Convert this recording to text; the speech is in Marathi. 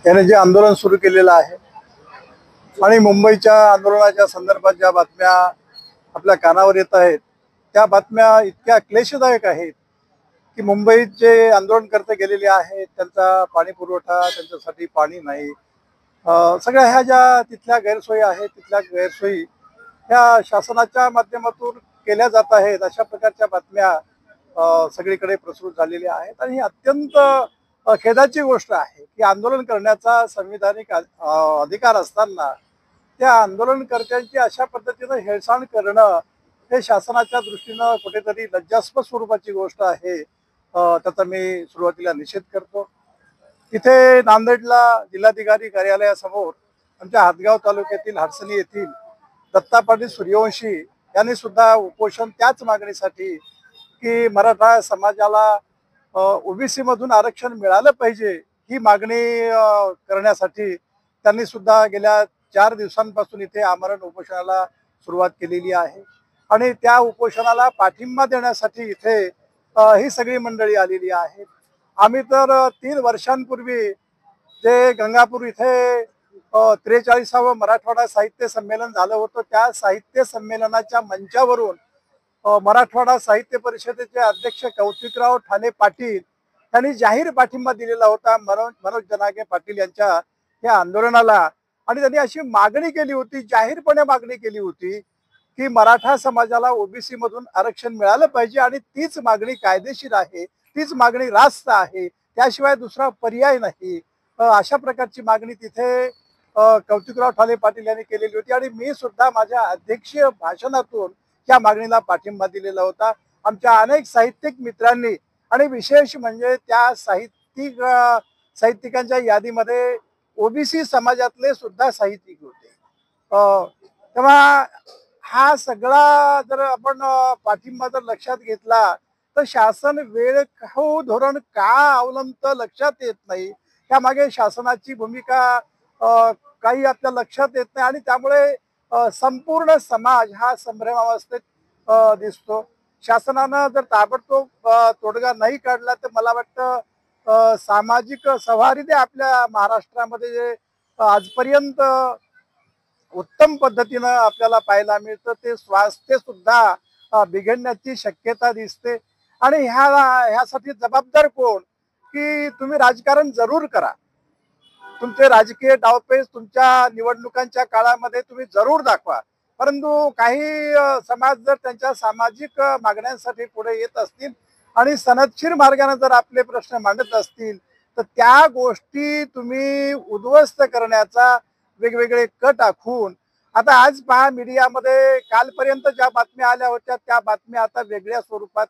याने जे आंदोलन सुरू केलेलं आहे आणि मुंबईच्या आंदोलनाच्या संदर्भात ज्या बातम्या आपल्या कानावर येत आहेत त्या बातम्या इतक्या क्लेशदायक आहेत की मुंबईत जे आंदोलनकर्ते गेलेले आहेत त्यांचा पाणी पुरवठा, त्यांच्यासाठी पाणी नाही, सगळ्या ह्या ज्या तिथल्या गैरसोयी आहेत तिथल्या गैरसोयी ह्या शासनाच्या माध्यमातून केल्या जात आहेत अशा प्रकारच्या बातम्या सगळीकडे प्रसृत झालेल्या आहेत। आणि ही अत्यंत खेदाची गोष्ट आहे की आंदोलन करण्याचा संविधानिक अधिकार असताना त्या आंदोलनकर्त्यांची अशा पद्धतीनं हेळसांड करणं हे शासनाच्या दृष्टीनं कुठेतरी लज्जास्पद स्वरूपाची गोष्ट आहे। त्याचा मी सुरुवातीला निषेध करतो। इथे नांदेडला जिल्हाधिकारी कार्यालयासमोर आमच्या हातगाव तालुक्यातील हडसणी येथील दत्ता पाटील सूर्यवंशी यांनी सुद्धा उपोषण त्याच मागणीसाठी की मराठा समाजाला ओबीसी मधून आरक्षण मिळालं पाहिजे ही मागणी करण्यासाठी त्यांनी सुद्धा गेल्या 4 दिवसांपासून इथे आमरण उपोषणाला सुरुवात केलेली आहे। आणि त्या उपोषणाला पाठिंबा देण्यासाठी इथे ही सगळी मंडळी आलेली आहे। आम्ही तर 3 वर्षांपूर्वी जे गंगापूर इथे 43वे मराठवाडा साहित्य संमेलन झालं होतं त्या साहित्य संमेलनाच्या मंचावरून मराठवाडा साहित्य परिषदेचे अध्यक्ष कौतिकराव ठाले पाटील यांनी जाहीर पाठिंबा दिलेला होता मनोज जनागे पाटील यांच्या या आंदोलनाला। आणि त्यांनी अशी मागणी केली होती, जाहीरपणे मागणी केली होती की मराठा समाजाला ओबीसी मधून आरक्षण मिळालं पाहिजे आणि तीच मागणी कायदेशीर आहे, तीच मागणी रास्त आहे, त्याशिवाय दुसरा पर्याय नाही। अशा प्रकारची मागणी तिथे कौतिकराव ठाले पाटील यांनी केलेली होती आणि मी सुद्धा माझ्या अध्यक्षीय भाषणातून त्या मागणीला पाठिंबा दिलेला होता। आमच्या अनेक साहित्यिक मित्रांनी आणि विशेष म्हणजे त्या साहित्यिकांच्या यादीमध्ये ओबीसी समाजातले सुद्धा साहित्यिक होते। तेव्हा हा सगळा जर आपण पाठिंबा जर लक्षात घेतला तर शासन वेळ खाऊ धोरण का अवलंबतं लक्षात येत नाही। त्यामागे शासनाची भूमिका काही आपल्या लक्षात येत नाही आणि त्यामुळे संपूर्ण समाज हा संभ्रमावस्थेत दिसतो। शासनानं जर ताबडतोब तोडगा नाही काढला तर मला वाटतं सामाजिक सौहार्द आपल्या महाराष्ट्रामध्ये जे आजपर्यंत उत्तम पद्धतीनं आपल्याला पाहायला मिळतं ते स्वास्थ्य सुद्धा बिघडण्याची शक्यता दिसते। आणि ह्यासाठी जबाबदार कोण की तुम्ही राजकारण जरूर करा, तुमचे राजकीय डावपेच तुमच्या निवडणुकांच्या काळामध्ये तुम्ही जरूर दाखवा, परंतु काही समाज जर त्यांच्या सामाजिक मागण्यांसाठी पुढे येत असतील आणि सनदशीर मार्गाने जर आपले प्रश्न मांडत असतील तर त्या गोष्टी तुम्ही उद्ध्वस्त करण्याचा वेगवेगळे कट आखून आता आज पहा मीडियामध्ये कालपर्यंत ज्या बातम्या आल्या होत्या त्या बातम्या आता वेगळ्या स्वरूपात